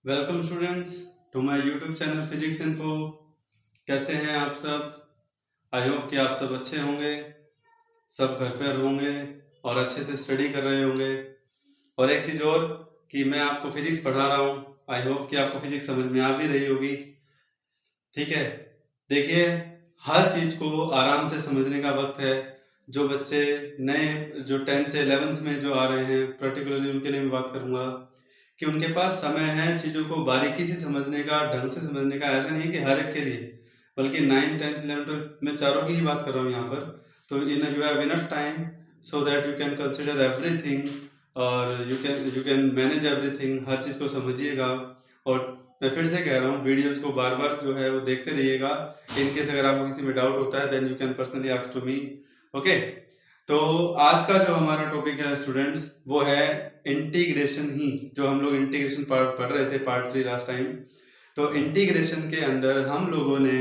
Welcome students to my YouTube channel physics info. कैसे हैं आप सब? आई होप कि आप सब अच्छे होंगे, सब घर पर होंगे और अच्छे से स्टडी कर रहे होंगे। और एक चीज़ और कि मैं आपको फिजिक्स पढ़ा रहा हूँ, आई होप कि आपको फिजिक्स समझ में आ भी रही होगी। ठीक है, देखिए हर चीज़ को आराम से समझने का वक्त है। जो बच्चे नए जो 10th से 11th में जो आ रहे हैं, पर्टिकुलरली उनके लिए मैं बात करूँगा कि उनके पास समय है चीज़ों को बारीकी से समझने का, ढंग से समझने का। ऐसा नहीं है कि हर एक के लिए, बल्कि 9, 10, 11 मैं चारों की ही बात कर रहा हूँ यहाँ पर। तो you have enough time so that you can consider everything और यू कैन मैनेज एवरीथिंग। हर चीज़ को समझिएगा। और मैं फिर से कह रहा हूँ, वीडियोस को बार बार जो है वो देखते रहिएगा। इनकेस अगर आपको किसी में डाउट होता है then you can personally ask to me. Okay, तो आज का जो हमारा टॉपिक है स्टूडेंट्स, वो है इंटीग्रेशन ही। जो हम लोग इंटीग्रेशन पार्ट पढ़ रहे थे, पार्ट 3 लास्ट टाइम। तो इंटीग्रेशन के अंदर हम लोगों ने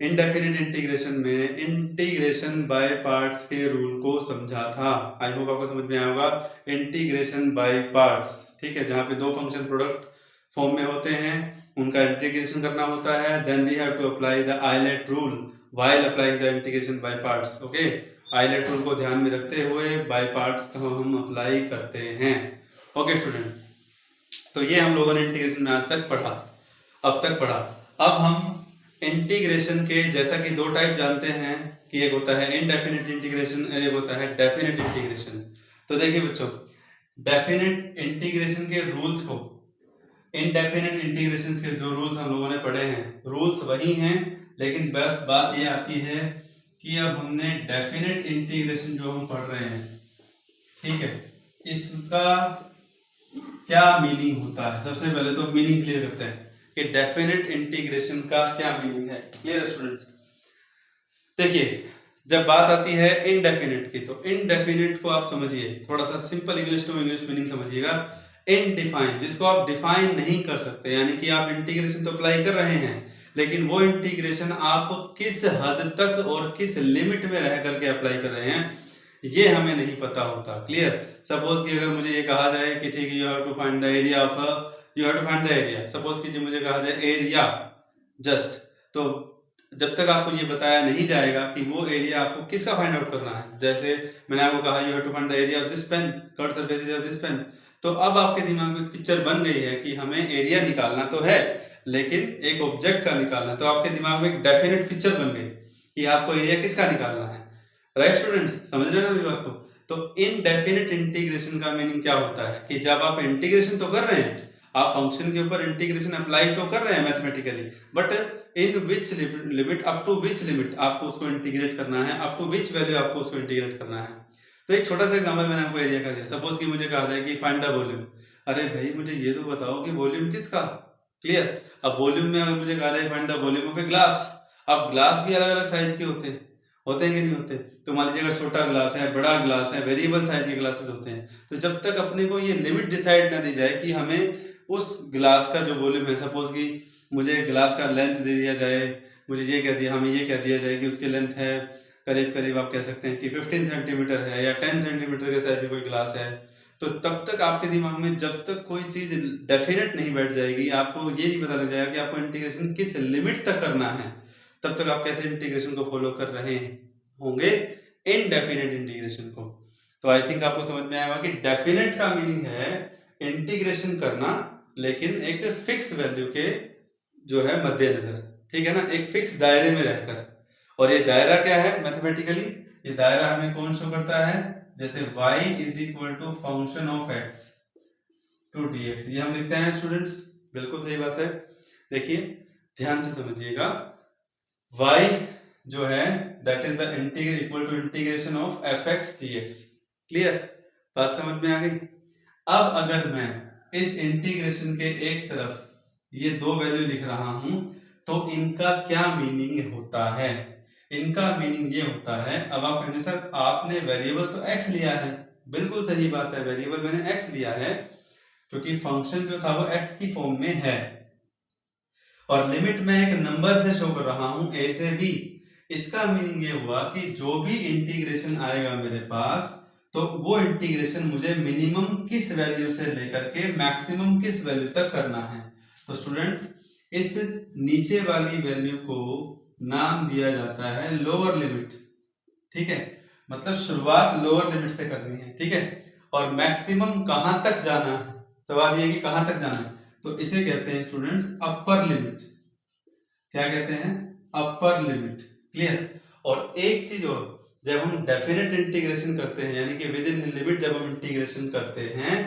इनडेफिनिट इंटीग्रेशन में इंटीग्रेशन बाय पार्ट्स के रूल को समझा था। आई होप आपको समझ में आया होगा। इंटीग्रेशन बाय पार्ट्स, ठीक है, जहाँ पे दो फंक्शन प्रोडक्ट फॉर्म में होते हैं, उनका इंटीग्रेशन करना होता है। Then we have to apply the ILATE rule while applying the integration by parts. Okay, ILATE rule को ध्यान में रखते हुए बाय पार्ट्स को हम अप्लाई करते हैं। ओके स्टूडेंट, तो ये हम लोगों ने इंटीग्रेशन में आज तक पढ़ा, अब तक पढ़ा। अब हम इंटीग्रेशन के जैसा कि दो टाइप जानते हैं कि एक होता है इनडेफिनिट इंटीग्रेशन, एक होता है डेफिनिट इंटीग्रेशन। तो देखिए बच्चों, डेफिनिट इंटीग्रेशन के रूल्स को इनडेफिनिट इंटीग्रेशन के जो रूल्स हम लोगों ने पढ़े हैं, रूल्स वही हैं, लेकिन बात ये आती है कि अब हमने डेफिनिट इंटीग्रेशन जो हम पढ़ रहे हैं, ठीक है, इसका क्या मीनिंग होता है। सबसे पहले तो मीनिंग क्लियर करते हैं कि डेफिनिट इंटीग्रेशन का क्या मीनिंग है। Clear students? देखिए, जब बात आती है इनडेफिनिट की, तो इनडेफिनिट को आप समझिए, थोड़ा सा simple English to English meaning समझिएगा। इनडिफाइंड, जिसको आप डिफाइन नहीं कर सकते, यानी कि आप इंटीग्रेशन तो अप्लाई कर रहे हैं, लेकिन वो इंटीग्रेशन आप किस हद तक और किस लिमिट में रह करके अप्लाई कर रहे हैं, ये हमें नहीं पता होता। क्लियर? सपोज कि अगर मुझे ये कहा जाए कि ठीक है, you have to find the area of you have to find the area, suppose कि मुझे कहा जाए एरिया जस्ट, तो जब तक आपको ये बताया नहीं जाएगा कि वो एरिया आपको किसका फाइंड आउट करना है, जैसे मैंने आपको कहा you have to find the area of this pen, cut surface area of this pen, तो अब आपके दिमाग में पिक्चर बन गई है कि हमें एरिया निकालना तो है, लेकिन एक ऑब्जेक्ट का निकालना है। तो आपके दिमाग में एक डेफिनेट पिक्चर बन गई कि आपको एरिया किसका निकालना है। राइट स्टूडेंट, समझ रहे हो ना मेरी बात को? तो इनडेफिनिट इंटीग्रेशन का मीनिंग क्या होता है कि जब आप इंटीग्रेशन तो कर रहे हैं, आप फंक्शन के ऊपर इंटीग्रेशन अप्लाई तो कर रहे हैं mathematically, but in which limit, up to which limit आपको उसको इंटीग्रेट करना है, अप टू विच वैल्यू आपको उसको इंटीग्रेट करना है। तो एक छोटा सा एग्जांपल मैंने आपको एरिया का दिया। सपोज कि मुझे कहा जाए कि फाइंड द वॉल्यूम। अरे भाई, मुझे ये तो बताओ कि वॉल्यूम किसका। क्लियर? अब वॉल्यूम में अगर मुझे कहा जाए find the volume of a glass, अब ग्लास भी अलग अलग साइज के होते हैं, होते हैं कि नहीं होते? तो मान लीजिए अगर छोटा ग्लास है, बड़ा ग्लास है, वेरिएबल साइज के ग्लासेस होते हैं। तो जब तक अपने को ये लिमिट डिसाइड ना दी जाए कि हमें उस ग्लास का जो वॉल्यूम है, सपोज कि मुझे ग्लास का लेंथ दे दिया जाए, मुझे ये कह दिया, हमें ये कह दिया जाए कि उसकी लेंथ है करीब करीब, आप कह सकते हैं कि 15 सेंटीमीटर है या 10 सेंटीमीटर के साइज की कोई ग्लास है, तो तब तक आपके दिमाग में जब तक कोई चीज डेफिनेट नहीं बैठ जाएगी, आपको ये नहीं पता लग जाएगा कि आपको इंटीग्रेशन किस लिमिट तक करना है, तब तक आप कैसे इंटीग्रेशन को फॉलो कर रहे होंगे, इनडेफिनेट इंटीग्रेशन को। तो आई थिंक आपको समझ में आएगा कि डेफिनेट का मीनिंग है इंटीग्रेशन करना, लेकिन एक फिक्स वैल्यू के जो है मद्देनजर, ठीक है ना, एक फिक्स दायरे में रहकर। और ये दायरा क्या है मैथमेटिकली? ये दायरा हमें कौन शो करता है? जैसे y is equal to function of x to dx, ये हम लिखते हैं स्टूडेंट्स। बिल्कुल सही बात है। देखिए ध्यान से समझिएगा, y जो है that is the integral equal to integration of fx dx। Clear? बात समझ में आ गई? अब अगर मैं इस इंटीग्रेशन के एक तरफ ये दो वैल्यू लिख रहा हूं, तो इनका क्या मीनिंग होता है? इनका मीनिंग ये होता है, अब आप कहेंगे सर आपने वेरिएबल तो x लिया है। बिल्कुल सही बात है, वेरिएबल मैंने x लिया है क्योंकि फंक्शन जो था वो x की फॉर्म में है, और लिमिट में एक नंबर से शो कर रहा हूं, a से b। इसका मीनिंग ये हुआ कि जो भी इंटीग्रेशन आएगा मेरे पास, तो वो इंटीग्रेशन मुझे मिनिमम किस वैल्यू से लेकर के मैक्सिमम किस वैल्यू तक करना है। तो स्टूडेंट्स इस नीचे वाली वैल्यू को नाम दिया जाता है लोअर लिमिट, ठीक है, मतलब शुरुआत लोअर लिमिट से करनी है, ठीक है, और मैक्सिमम कहां तक जाना है, सवाल ये कि कहां तक जाना है, तो इसे कहते हैं स्टूडेंट्स अपर लिमिट। क्या कहते हैं? Upper limit. क्लियर? और एक चीज और, जब हम डेफिनेट इंटीग्रेशन करते हैं यानी कि विद इन लिमिट जब हम इंटीग्रेशन करते हैं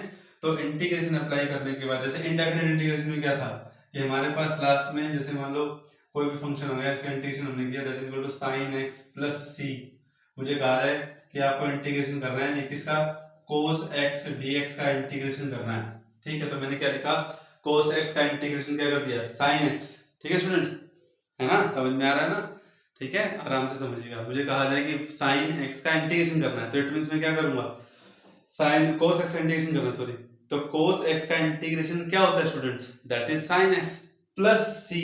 तो इंटीग्रेशन अप्लाई करने के बाद, जैसे इनडेफिनेट इंटीग्रेशन में क्या था कि हमारे पास लास्ट में जैसे मान लो कोई भी फंक्शन हो गया, इसका इंटीग्रेशन हमने किया that is equal to sin x plus c। मुझे कहा है कि आपको इंटीग्रेशन करना है, ये किसका? cos x dx का इंटीग्रेशन करना है, ठीक है। तो मैंने क्या लिखा? cos x का इंटीग्रेशन क्या कर दिया? sin x। ठीक है स्टूडेंट्स, है ना? समझ में आ रहा है ना? ठीक है, आराम से समझिएगा। मुझे कहा जाए कि sin x का इंटीग्रेशन करना है तो इट मींस मैं क्या करूंगा? sin cos x का इंटीग्रेशन करना है, सॉरी। तो cos x का इंटीग्रेशन क्या होता है students? That is sin x plus c।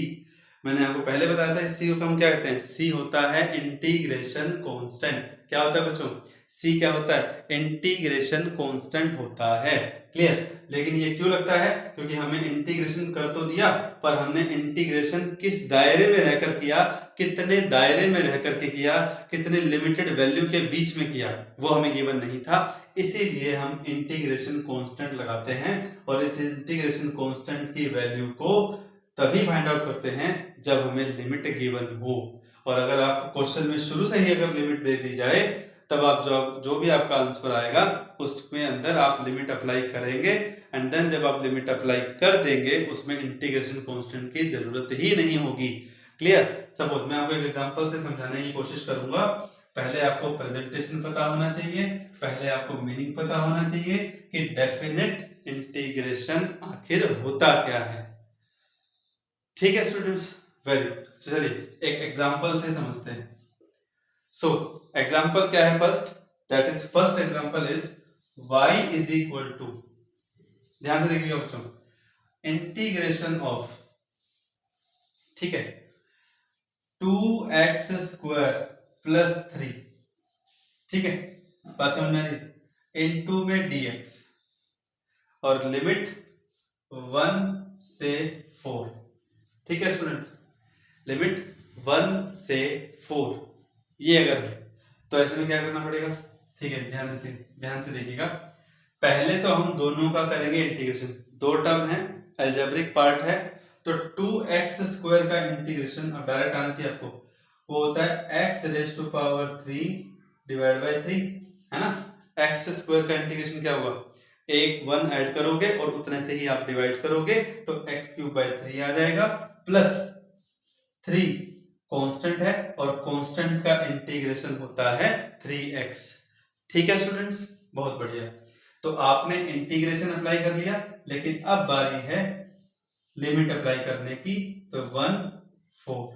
मैंने आपको पहले बताया था इस c को हम क्या कहते हैं? c होता है इंटीग्रेशन कांस्टेंट। क्या होता है बच्चों? c क्या होता है? इंटीग्रेशन कांस्टेंट होता है। क्लियर? लेकिन ये क्यों लगता है? क्योंकि हमें इंटीग्रेशन कर तो दिया, पर हमने इंटीग्रेशन किस दायरे में रहकर किया, कितने दायरे में रह करके किया, कितने लिमिटेड वैल्यू के बीच में किया, वो हमें गिवन नहीं था। इसीलिए हम इंटीग्रेशन कांस्टेंट लगाते हैं और इस इंटीग्रेशन कांस्टेंट की वैल्यू को तभी फाइंड आउट करते हैं जब हमें लिमिट गिवन हो। और अगर आपको क्वेश्चन में शुरू से ही अगर लिमिट दे दी जाए तब आप जो भी आपका आंसर आएगा उसमें अंदर आप लिमिट अप्लाई करेंगे एंड देन जब आप लिमिट अप्लाई कर देंगे उसमें इंटीग्रेशन कांस्टेंट की जरूरत ही नहीं होगी। क्लियर? सपोज मैं आपको एक एग्जांपल से समझाने की कोशिश करूंगा। पहले आपको प्रेजेंटेशन पता होना चाहिए, पहले आपको मीनिंग पता होना चाहिए कि डेफिनेट इंटीग्रेशन आखिर होता क्या है। ठीक है स्टूडेंट्स, वेरी गुड। चलिए एक एग्जांपल से समझते हैं। सो एग्जांपल क्या है? First example is y is equal to, ध्यान से देखिएगा बच्चों, इंटीग्रेशन ऑफ, ठीक है, 2x स्क्वायर प्लस 3, ठीक है, बात समझ में आ रही? इनटू में dx और लिमिट 1 से 4, ठीक है स्टूडेंट, लिमिट 1 से 4 ये अगर है तो ऐसे में क्या करना पड़ेगा? ठीक है, ध्यान से देखिएगा। पहले तो हम दोनों का करेंगे इंटीग्रेशन। दो टर्म है, अलजेब्रिक पार्ट है, तो 2x स्क्वायर का इंटीग्रेशन अब डायरेक्ट आना चाहिए आपको, वो होता है x raise to power 3 divide by 3, है ना? x स्क्वायर का इंटीग्रेशन क्या होगा? एक 1 ऐड करोगे और उतने से ही आप डिवाइड करोगे तो x क्यूब बाय 3 आ जाएगा, प्लस 3 कांस्टेंट है और कांस्टेंट का इंटीग्रेशन होता है 3x। ठीक है स्टूडेंट्स, बहुत बढ़िया। तो आपने इंटीग्रेशन अप्लाई कर लिया, लेकिन अब बारी है लिमिट अप्लाई करने की। तो 1 4,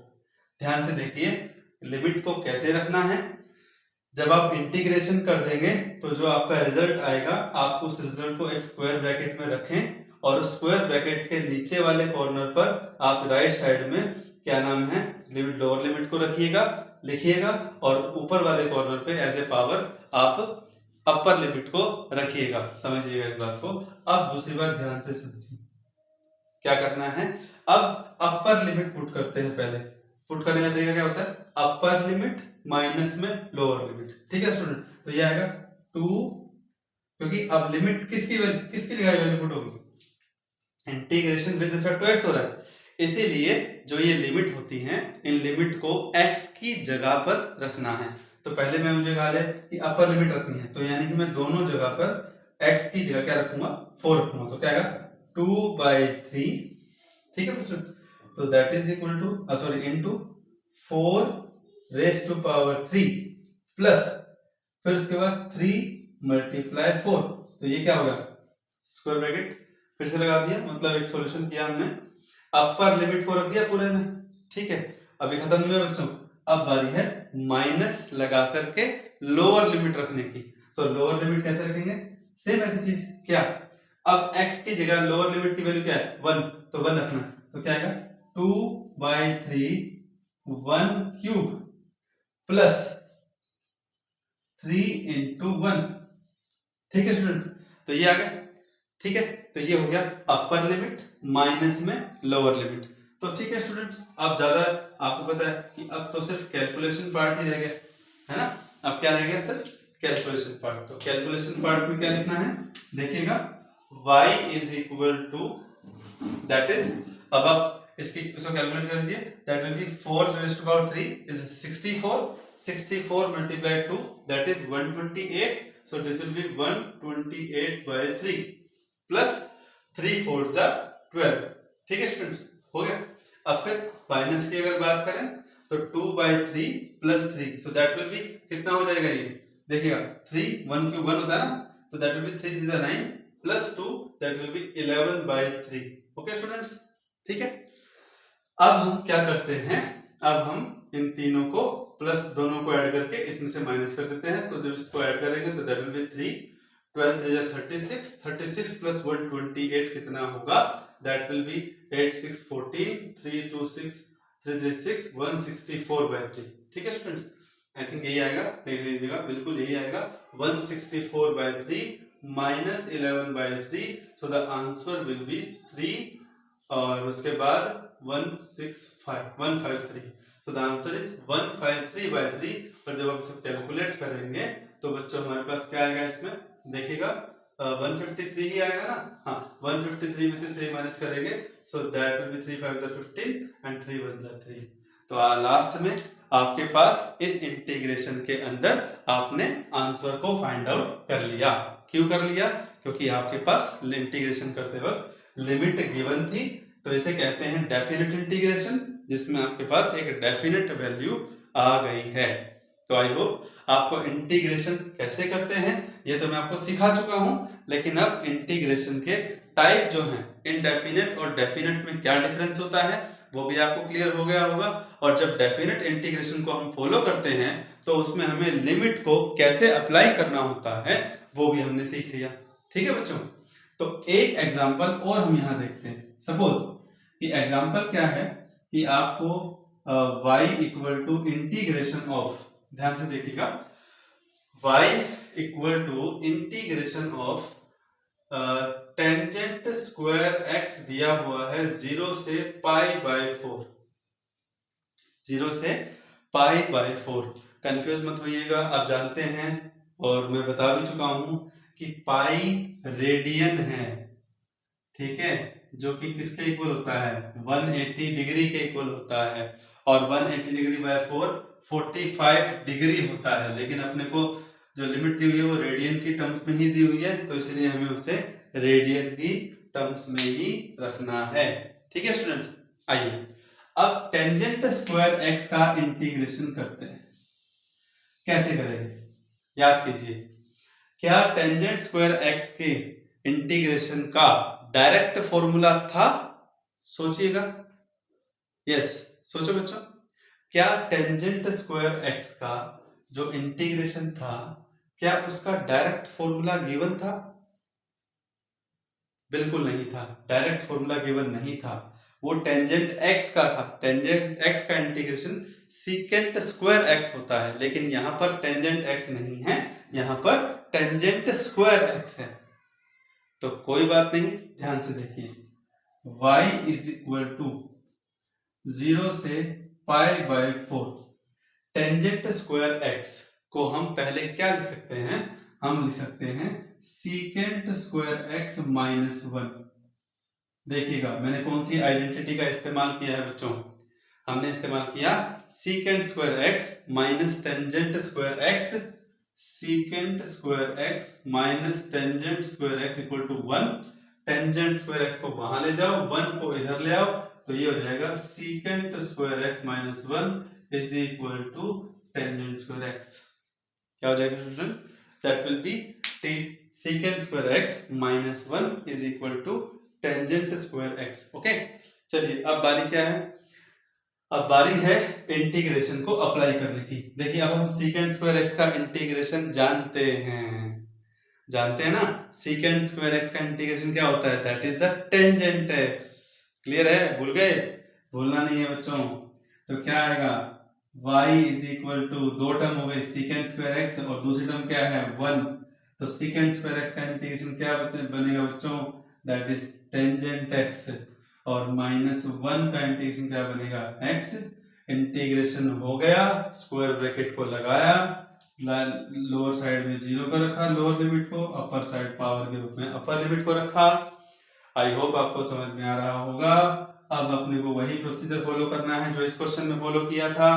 ध्यान से देखिए लिमिट को कैसे रखना है। जब आप इंटीग्रेशन कर देंगे तो जो आपका रिजल्ट आएगा आप उस रिजल्ट को एक स्क्वायर ब्रैकेट में रखें और स्क्वायर ब्रैकेट के नीचे वाले कॉर्नर पर आप राइट साइड में क्या नाम है, लिमिट, लोअर लिमिट को रखिएगा, लिखिएगा, और ऊपर वाले कॉर्नर पे एज ए पावर आप अपर लिमिट को रखिएगा। समझिएगा इस बात को। अब दूसरी बात ध्यान से समझिए, क्या करना है? अब अपर लिमिट पुट करते हैं। पहले पुट करने का तरीका क्या होता है? अपर लिमिट माइनस में लोअर लिमिट। ठीक है स्टूडेंट, तो ये आएगा 2, क्योंकि अब लिमिट किसकी जगह वैल्यू पुट होगी? Integration with respect to x हो रहा है, इसीलिए जो ये लिमिट होती हैं इन लिमिट को x की जगह पर रखना है। तो पहले मैं मुझे कहा जाए कि अपर लिमिट रखनी है, तो यानी कि मैं दोनों जगह पर x की जगह क्या रखूंगा? 4 रखूंगा। तो क्या आएगा? 2/3, ठीक है बच्चों, तो that is equal to sorry into 4 raise to power 3 plus फिर उसके बाद 3 मल्टीप्लाई 4, तो ये क्या होगा? स्क्वायर ब्रैकेट फिर से लगा दिया, मतलब एक सॉल्यूशन किया हमने, अपर लिमिट को रख दिया पूरे में। ठीक है, अभी खत्म नहीं हुआ बच्चों, अब बारी है माइनस लगा करके लोअर लिमिट रखने की। तो लोअर लिमिट कैसे रखेंगे? सेम ऐसी चीज, क्या? अब x की जगह लोअर लिमिट की वैल्यू क्या है? 1, तो 1 रखना। तो क्या आएगा? 2/3 1 क्यूब प्लस 3 into 1। ठीक है स्टूडेंट्स, तो ये आ गया। ठीक है, तो ये हो गया अपर लिमिट माइनस में लोअर लिमिट। तो ठीक है स्टूडेंट्स, अब ज्यादा आपको पता है कि अब तो सिर्फ कैलकुलेशन पार्ट ही रह गया है ना। अब क्या रह गया, सिर्फ कैलकुलेशन पार्ट। तो कैलकुलेशन पार्ट में क्या लिखना है, देखिएगा y is equal to, that is, अब आप इसको कैलकुलेट कर लीजिए, that will be 4 raised to power 3 is 64, 64 multiplied 2 that is 128, so this will be 128 by 3 plus 3 4s are 12। ठीक है स्टूडेंट्स, हो गया। अब फिर माइनस की अगर बात करें तो 2 by 3 plus 3, so that will be कितना हो जाएगा, ये देखिएगा 3 1 क्यूब 1 होता है ना, तो that will be 3 3 9 plus 2 that will be 11 by 3। Okay students, ठीक है। अब हम क्या करते हैं, अब हम इन तीनों को प्लस दोनों को ऐड करके इसमें से माइनस कर देते हैं। तो जब इसको ऐड करेंगे तो दैट विल बी 3 12 3 36, 36 प्लस 128 कितना होगा, दैट विल बी 8 6 14 3 2 6 3 3 6 164 by 3। ठीक है स्टूडेंट्स, आई थिंक यही आएगा, देख लीजिएगा, बिल्कुल यही आएगा 164 by 3 minus 11 by 3, so the answer will be 3 और उसके बाद 153, so the answer is 153 by 3। पर जब आप इसे कैलकुलेट करेंगे तो बच्चों हमारे पास क्या आएगा, इसमें देखिएगा 153 ही आएगा ना, हाँ 153 में से 3 माइनस करेंगे, so that will be 3 5 15 and 3 1 3। तो लास्ट में आपके पास इस इंटीग्रेशन के अंदर आपने आंसर को फाइंड आउट कर लिया। क्यों कर लिया, क्योंकि आपके पास इंटीग्रेशन करते वक्त लिमिट गिवन थी, तो इसे कहते हैं डेफिनेट इंटीग्रेशन, जिसमें आपके पास एक डेफिनेट वैल्यू आ गई है। तो आई होप आपको इंटीग्रेशन कैसे करते हैं ये तो मैं आपको सिखा चुका हूं, लेकिन अब इंटीग्रेशन के टाइप जो हैं, इनडेफिनेट और डेफिनेट में क्या डिफरेंस होता है वो भी आपको क्लियर हो गया होगा। और जब डेफिनेट इंटीग्रेशन को हम फॉलो करते हैं तो उसमें हमें लिमिट को कैसे अप्लाई करना होता है वो भी हमने सीख लिया। ठीक है बच्चों, तो एक एग्जांपल और हम यहां देखते हैं। सपोज कि एग्जांपल क्या है कि आपको y equal to integration of, ध्यान से देखिएगा, y equal to integration of tangent square x दिया हुआ है 0 से पाई बाय 4, 0 से पाई बाय 4। कंफ्यूज मत होइएगा, आप जानते हैं और मैं बता भी चुका हूं कि पाई रेडियन है, ठीक है, जो कि किसके इक्वल होता है, 180 डिग्री के इक्वल होता है, और 180 डिग्री बाय 4 45 डिग्री होता है। लेकिन अपने को जो लिमिट दी हुई है वो रेडियन की टर्म्स में ही दी हुई है, तो इसलिए हमें उसे रेडियन की टर्म्स में ही रखना है। ठीक है स्टूडेंट, आइए अब टेंजेंट स्क्वायर एक्स का इंटीग्रेशन करते हैं। कैसे करेंगे, याद कीजिए, क्या टेंजेंट स्क्वायर एक्स के इंटीग्रेशन का डायरेक्ट फॉर्मूला था, सोचिएगा, यस सोचो बच्चों, क्या टेंजेंट स्क्वायर एक्स का जो इंटीग्रेशन था क्या उसका डायरेक्ट फॉर्मूला गिवन था, बिल्कुल नहीं था, डायरेक्ट फॉर्मूला गिवन नहीं था, वो टेंजेंट एक्स का था। टेंजेंट एक्स का इंटीग्रेशन सीकेंट स्क्वायर एक्स होता है, लेकिन यहां पर टेंजेंट एक्स नहीं है, यहां पर टेंजेंट स्क्वायर एक्स है। तो कोई बात नहीं, ध्यान से देखिए, y इज इक्वल टू 0 से pi by 4 tangent square x को हम पहले क्या लिख सकते हैं, हम लिख सकते हैं सीकेंट स्क्वायर एक्स माइनस 1। देखिएगा मैंने कौन सी आइडेंटिटी का इस्तेमाल किया है बच्चों, हमने इस्तेमाल किया secant square x minus tangent square x, secant square x minus tangent square x equal to 1। Tangent square x को वहां ले जाओ, 1 को इधर ले आओ, तो ये हो जाएगा secant square x minus 1 is equal to tangent square x. क्या हो जाएगा student, that will be secant square x minus 1 is equal to tangent square x. Okay, चलिए अब बारी क्या है, अब बारी है इंटीग्रेशन को अप्लाई करने की। देखिए अब हम सीकेंट स्क्वायर एक्स का इंटीग्रेशन जानते हैं ना, सीकेंट स्क्वायर एक्स का इंटीग्रेशन क्या होता है, that is the tangent x. Clear है, भूल गए, भूलना नहीं है बच्चों। तो क्या आएगा, y इज इक्वल टू, दो टर्म हो गई सीकेंट स्क्वायर एक्स और दूसरी टर्म क्या है 1, तो सेकंड स्क्वायर एक्स का इंटीग्रेशन क्या बनेगा बच्चों, दैट इज टेंजेंट एक्स, और -1 का इंटीग्रेशन क्या बनेगा, एक्स। इंटीग्रेशन हो गया, स्क्वायर ब्रैकेट को लगाया, लोअर साइड में 0 का रखा लोअर लिमिट को, अपर साइड पावर के रूप में अपर लिमिट को रखा। आई होप आपको समझ में आ रहा होगा। अब अपने को वही प्रोसीजर फॉलो करना है जो इस क्वेश्चन में फॉलो किया था,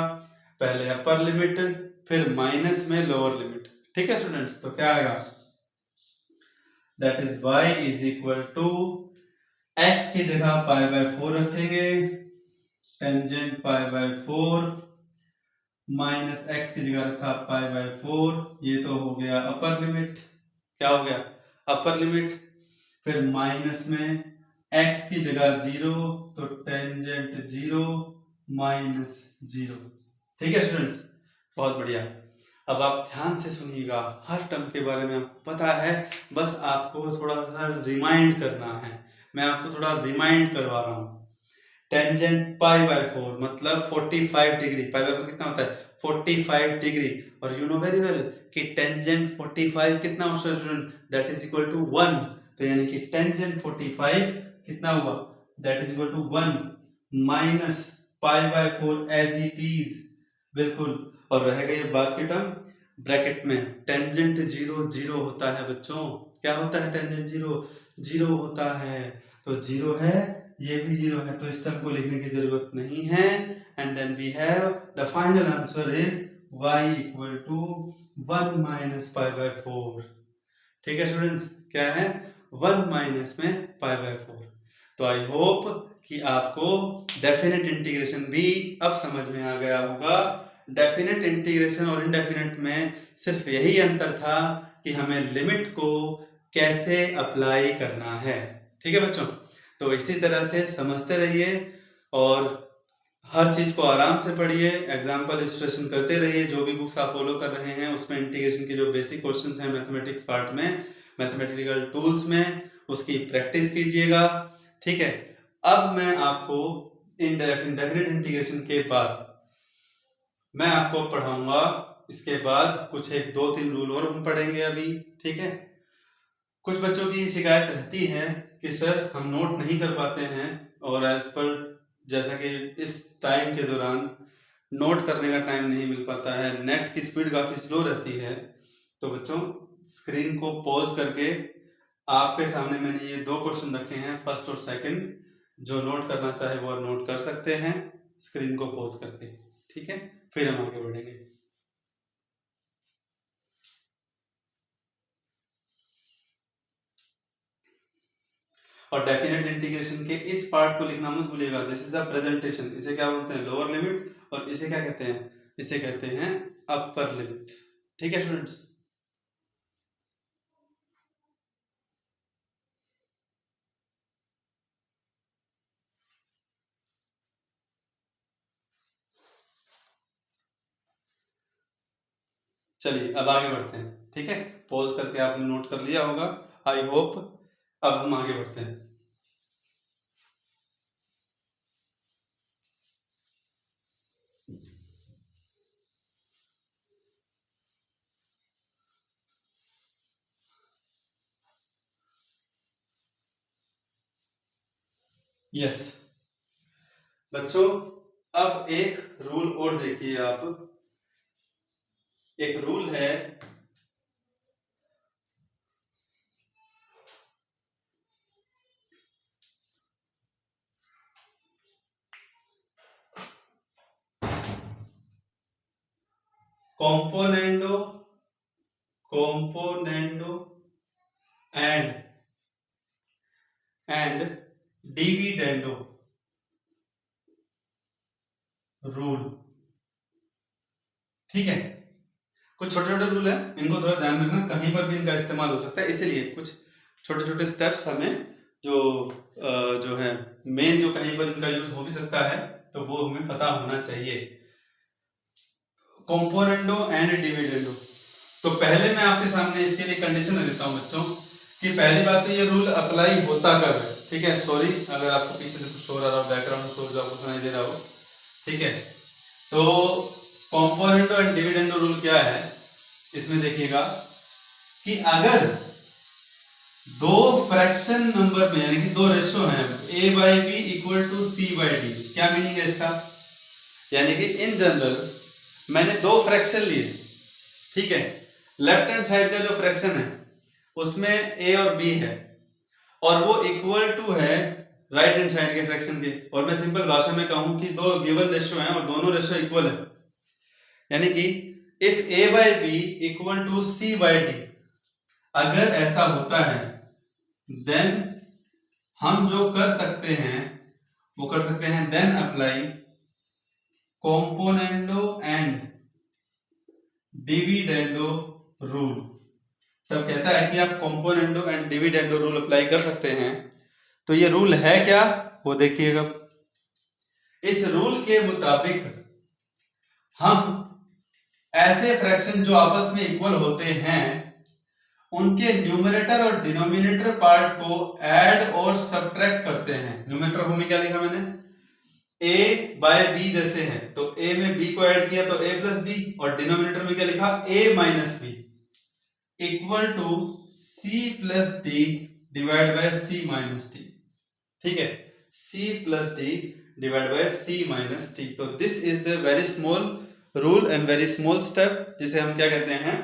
पहले अपर लिमिट फिर माइनस में लोअर लिमिट। ठीक है स्टूडेंट्स, तो क्या आएगा, that is y is equal to x की जगह π/4 रखेंगे, टेंजेंट π/4 माइनस x की जगह रखा π/4, ये तो हो गया अपर लिमिट। क्या हो गया, अपर लिमिट। फिर माइनस में x की जगह 0, तो टेंजेंट 0 माइनस 0। ठीक है स्टूडेंट्स, बहुत बढ़िया। अब आप ध्यान से सुनिएगा, हर टर्म के बारे में आपको पता है, बस आपको थोड़ा सा रिमाइंड करना है। मैं आपको थोड़ा रिमाइंड करवा रहा हूँ। टेंजेंट π/4 मतलब 45 डिग्री, π/4 कितना होता है, 45 डिग्री। और यू नो वेरी वेल कि टेंजेंट 45 कितना होता है student, that is equal to 1। तो यानी कि टेंजेंट 45 कितना हुआ, that is equal to 1 minus π/4 as it is, बिल्कुल। और रह गई बाद की टर्म ब्रैकेट में, टेंजेंट 0 0 होता है बच्चों। क्या होता है, टेंजेंट 0 0 होता है। तो 0 है, ये भी 0 है, तो इस टर्म को लिखने की जरूरत नहीं है। And then we have the final answer is y equal to 1 minus π/4। ठीक है स्टूडेंट्स, क्या है, 1 माइनस में π/4। तो आई होप कि आपको डेफिनेट इंटीग्रेशन भी अब समझ में आ गया होगा। डेफिनेट इंटीग्रेशन और इनडेफिनेट में सिर्फ यही अंतर था कि हमें लिमिट को कैसे अप्लाई करना है। ठीक है बच्चों, तो इसी तरह से समझते रहिए और हर चीज को आराम से पढ़िए, एग्जाम्पल इलस्ट्रेशन करते रहिए। जो भी बुक्स आप फॉलो कर रहे हैं उसमें इंटीग्रेशन के जो बेसिक क्वेश्चंस हैं मैथमेटिक्स पार्ट में, मैथमेटिकल टूल्स में, उसकी प्रैक्टिस कीजिएगा। ठीक है, अब मैं आपको इंडेफिनिट इंटीग्रेशन के बाद मैं आपको पढ़ाऊंगा, इसके बाद कुछ 1 2 3 रूल और हम पढ़ेंगे अभी। ठीक है, कुछ बच्चों की शिकायत रहती है कि सर हम नोट नहीं कर पाते हैं, और एज पर जैसा कि इस टाइम के दौरान नोट करने का टाइम नहीं मिल पाता है, नेट की स्पीड काफी स्लो रहती है। तो बच्चों स्क्रीन को पॉज करके आपके सामने मैंने ये 2 क्वेश्चन रखे हैं, फर्स्ट और सेकंड। जो नोट करना चाहे वो नोट कर सकते हैं स्क्रीन को पॉज करके। ठीक है, फिर हम आगे बढ़ेंगे। और डेफिनेट इंटीग्रेशन के इस पार्ट को लिखना मत भूलिएगा, दिस इज अ प्रेजेंटेशन। इसे क्या बोलते हैं, लोअर लिमिट, और इसे क्या कहते हैं, इसे कहते हैं अपर लिमिट। ठीक है स्टूडेंट्स, चलिए अब आगे बढ़ते हैं। ठीक है, पॉज करके आपने नोट कर लिया होगा आई होप। अब हम आगे बढ़ते हैं। यस बच्चों, अब एक रूल और देखिए आप। एक रूल है, componendo componendo and dividendo rule. ठीक है, कुछ छोटे छोटे रूल है, इनको थोड़ा ध्यान रखना, कहीं पर भी इनका इस्तेमाल हो सकता है, इसीलिए कुछ छोटे छोटे स्टेप्स हमें जो जो है मेन, जो कहीं पर इनका यूज हो भी सकता है तो वो हमें पता होना चाहिए। कंपोनेंडो एंड डिविडेंडो, तो पहले मैं आपके सामने इसके लिए कंडीशन देता हूं बच्चों कि पहली बात तो ये रूल अप्लाई होता कब है। ठीक है, सॉरी अगर आपको पीछे से कुछ शोर आ रहा हो, बैकग्राउंड शोर जो आपको सुनाई दे रहा हो। ठीक है, तो कंपोनेंडो एंड डिविडेंडो रूल क्या है, इसमें देखिएगा कि अगर दो फ्रैक्शन नंबर में, यानी कि दो रेशो हैं, a by b equal to c by d, क्या मीनिंग है इसका? यानी कि इन जनरल मैंने दो फ्रैक्शन लिए, ठीक है, लेफ्ट हैंड साइड का जो फ्रैक्शन है उसमें a और b है और वो इक्वल टू है राइट हैंड साइड के फ्रैक्शन के, और मैं सिंपल भाषा में कहूं कि दो गिवन रेशो हैं और दोनों रेशो इक्वल है, यानी कि if a by b equal to c by d, अगर ऐसा होता है देन हम जो कर सकते हैं वो कर सकते हैं, then apply componendo and dividendo rule. तब कहता है कि आप componendo and dividendo rule apply कर सकते हैं। तो ये रूल है क्या, वो देखिएगा। इस रूल के मुताबिक हम ऐसे फ्रैक्शन जो आपस में इक्वल होते हैं उनके न्यूमरेटर और डिनोमिनेटर पार्ट को ऐड और सब्ट्रैक्ट करते हैं। न्यूमरेटर में क्या लिखा मैंने, a बाय b जैसे है, तो a में b को ऐड किया तो a प्लस b, और डिनोमिनेटर में क्या लिखा, a minus b equal to c plus d divide by c minus d। ठीक है, c plus d divide by c minus d। तो this is the very small rule and very small step, जिसे हम क्या कहते हैं,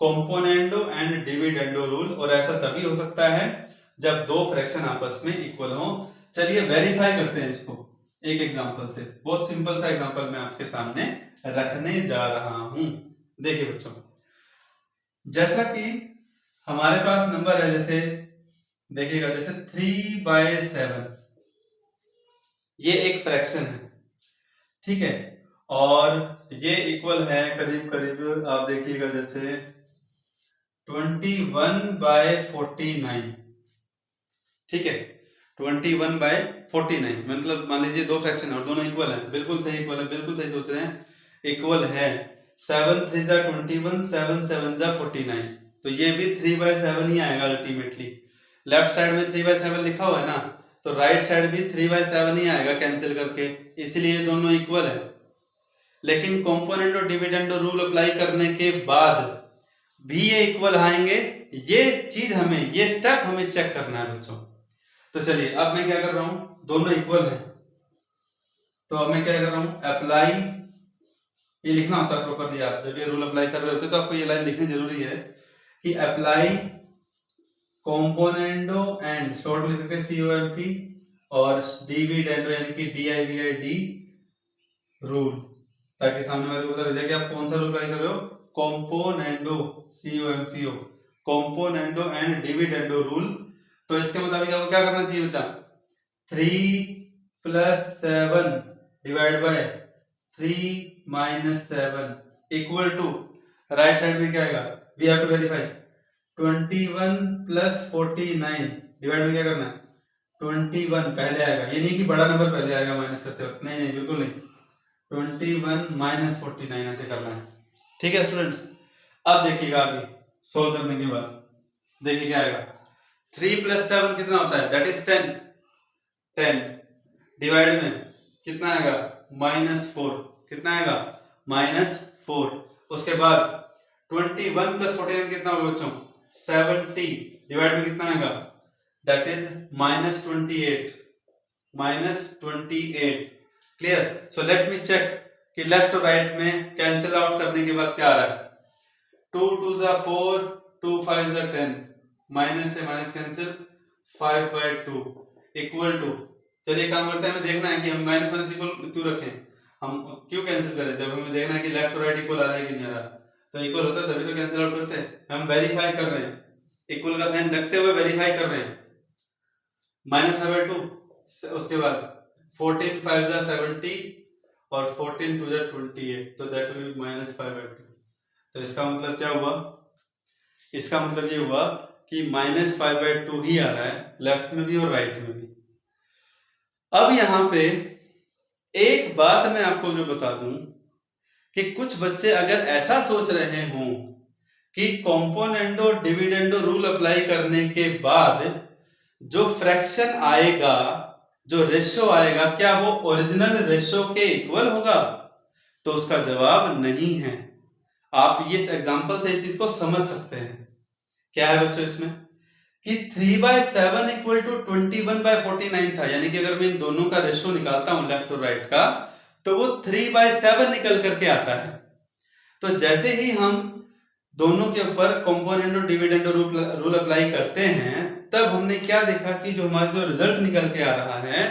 componendo and dividendo rule. और ऐसा तभी हो सकता है जब दो फ्रैक्शन आपस में इक्वल हो। चलिए वेरीफाई करते हैं इसको एक एग्जांपल से। बहुत सिंपल सा एग्जांपल मैं आपके सामने रखने जा रहा हूं। देखिए बच्चों, जैसा कि हमारे पास नंबर है, जैसे देखिएगा, जैसे 3/7 ये एक फ्रैक्शन है, ठीक है, और ये इक्वल है करीब करीब, आप देखिएगा जैसे 21/49, ठीक है, 21/49, मतलब मान लीजिए दो फ्रैक्शन है और दोनों इक्वल है, बिल्कुल सही इक्वल है, बिल्कुल सही सोच रहे हैं, इक्वल है। 7 3 जा 21, 7 7 जा 49, तो ये भी 3/7 ही आएगा अल्टीमेटली। लेफ्ट साइड में 3/7 लिखा हुआ है ना, तो राइट साइड भी 3/7 ही आएगा कैंसिल करके, इसलिए दोनों इक्वल है। लेकिन कॉम्पोनेंट और डिविडेंड रूल अप्लाई करने के बाद भी ये इक्वल आएंगे, ये चीज हमें, ये स्टेप हमें चेक करना है बच्चों। तो चलिए अब मैं क्या कर रहा हूं, दोनों इक्वल है, तो अब मैं क्या कर रहा हूं, अप्लाई, ये लिखना होता है प्रॉपरली। आप जब ये रूल अप्लाई कर रहे होते तो आपको ये लाइन लिखनी जरूरी है कि अप्लाई कॉम्पोनेंडो एंड, शॉर्ट में लिख सकते हैं COMP, और डिविडेंडो यानी कि DIVID रूल, ताकि सामने वाले को पता लगे कि आप कौन सा रूल अप्लाई कर रहे हो, componendo COMPO, componendo and dividendo rule. तो इसके मुताबिक आपको क्या करना चाहिए बच्चा, 3 + 7 divide by 3 - 7 equal to, right side में क्या आएगा, we have to verify, 21 + 49 divide में क्या करना है, 21 पहले आएगा, ये नहीं कि बड़ा नंबर पहले आएगा माइनस करते वक्त, नहीं नहीं बिल्कुल नहीं, 21 - 49 ऐसे करना है। ठीक है स्टूडेंट्स, अब देखिएगा आगे सोल्व करने के बाद देखिए क्या आएगा, 3 + 7 कितना होता है, दैट इज 10, 10 डिवाइड में कितना आएगा, -4, कितना आएगा, -4। उसके बाद 21 + 49 कितना होगा बच्चों, 70 डिवाइड में कितना आएगा, that is -28, -28। Clear? So let me check कि लेफ्ट और राइट में कैंसिल आउट करने के बाद क्या आ रहा है, 2 2 जा 4, 2 5 जा 10, माइनस से माइनस कैंसिल, 5/2 इक्वल टू, चलिए काम करते हैं, हमें देखना है कि हम माइनस माइनस इक्वल क्यों रखें, हम क्यों कैंसिल करें, जब हमें देखना है कि लेफ्ट और राइट इक्वल आ रहा है कि नहीं आ रहा, तो इक्वल होता है तभी तो कैंसिल आउट करते हैं। हम वेरीफाई कर रहे हैं, इक्वल का साइन रखते हुए वेरीफाई कर रहे हैं, -5/2, उसके बाद 14 5 जा 70 और 14 2 जा 28, तो दैट विल बी -5/2। तो इसका मतलब क्या हुआ, इसका मतलब ये हुआ कि -5/2 ही आ रहा है, लेफ्ट में भी और राइट में भी। अब यहां पे एक बात मैं आपको जो बता दूं कि कुछ बच्चे अगर ऐसा सोच रहे हों कि कॉम्पोनेंडो डिविडेंडो रूल अप्लाई करने के बाद जो फ्रैक्शन आएगा, जो रेशो आएगा, क्या वो ओरिजिनल रेशो के इक्वल होगा, तो उसका जवाब नहीं है। आप इस एग्जांपल से इस चीज को समझ सकते हैं। क्या है बच्चों इसमें कि 3/7 इक्वल टू 21/49 था, यानी कि अगर मैं इन दोनों का रेशियो निकालता हूं लेफ्ट और राइट का, तो वो 3/7 निकल करके आता है। तो जैसे ही हम दोनों के ऊपर कंपोनेंट और डिविडेंड रूल अप्लाई करते हैं, तब हमने क्या देखा कि जो हमारा जो रिजल्ट निकल के आ रहा है,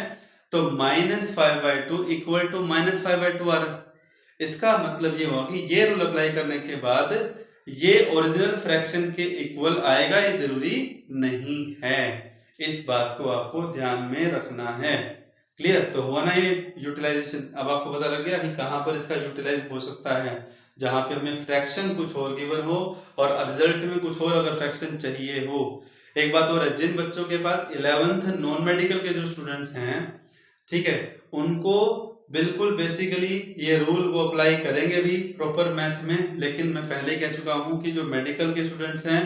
तो -5/2 इक्वल टू -5/2 आ रहा है। इसका मतलब ये हुआ कि ये रूल अप्लाई करने के बाद ये ओरिजिनल फ्रैक्शन के इक्वल आएगा, ये जरूरी नहीं है। इस बात को आपको ध्यान में रखना है। क्लियर? तो हुआ ना ये यूटिलाइजेशन। अब आपको पता लग गया कि कहां पर इसका यूटिलाइज हो सकता है, जहां पे हमें फ्रैक्शन कुछ और गिवन हो और रिजल्ट में कुछ और अगर फ्रैक्शन चाहिए हो। एक बात और है, जिन बच्चों के पास 11th नॉन मेडिकल के जो स्टूडेंट्स हैं, ठीक है, उनको बिल्कुल बेसिकली ये रूल वो अप्लाई करेंगे भी प्रॉपर मैथ में, लेकिन मैं पहले कह चुका हूं कि जो मेडिकल के स्टूडेंट्स हैं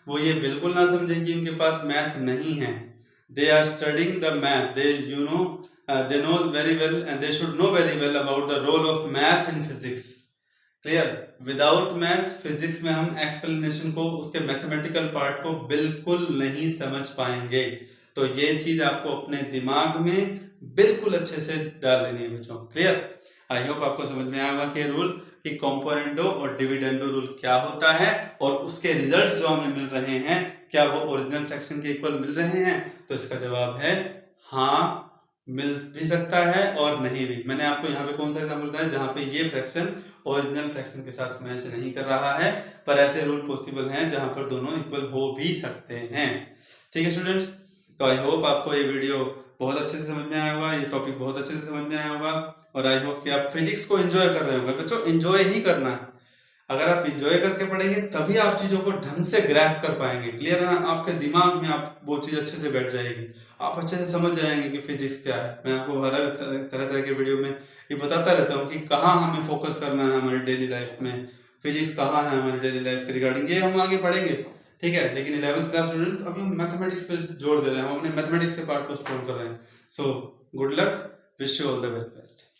वो ये बिल्कुल ना समझें कि उनके पास मैथ नहीं है। They are studying the math, they know very well and they should know very well about the role of math in physics. Clear? Without math physics में हम एक्सप्लेनेशन को, उसके मैथमेटिकल पार्ट को बिल्कुल नहीं समझ पाएंगे। तो ये चीज आपको अपने दिमाग में बिल्कुल अच्छे से डाल लेनी है बच्चों। क्लियर? आई होप आपको समझ में आएगा कि रूल कि कंपोनेंडो और डिविडेंडो रूल क्या होता है और उसके रिजल्ट्स जो हमें मिल रहे हैं क्या वो ओरिजिनल फ्रैक्शन के इक्वल मिल रहे हैं। तो इसका जवाब है हाँ, मिल भी सकता है और नहीं भी। मैंने आपको यहाँ पे कौन सा एग्जाम्पल बताया जहाँ पे ये फ्रैक्शन ओरिजिनल फ्रैक्शन के साथ मैच नहीं कर रहा है, पर ऐसे रूल पॉसिबल हैं जहां पर दोनों इक्वल हो भी सकते हैं। ठीक है स्टूडेंट्स, तो आई होप आपको ये वीडियो बहुत अच्छे से समझ में आया होगा, ये टॉपिक बहुत अच्छे से समझ में आया होगा और आई होप कि आप फिजिक्स को एंजॉय कर रहे होंगे। बच्चों एंजॉय ही करना है, अगर आप एंजॉय करके पढ़ेंगे तभी आप चीजों को ढंग से ग्रैब कर पाएंगे। क्लियर है ना? आपके दिमाग में आप वो चीज अच्छे से बैठ जाएगी, आप अच्छे से समझ जाएंगे कि फिजिक्स क्या है। मैं आपको हर तरह तरह के वीडियो में ये बताता रहता हूँ कि कहाँ हमें फोकस करना है हमारी डेली लाइफ में, फिजिक्स कहाँ है हमारी डेली लाइफ के रिगार्डिंग, ये हम आगे पढ़ेंगे। ठीक है, लेकिन 11th क्लास स्टूडेंट्स अभी हम मैथमेटिक्स पे जोड़ दे रहे हैं, हम अपने मैथमेटिक्स के पार्ट को स्ट्रॉन्ग कर रहे हैं। So good luck, wish you all the very best.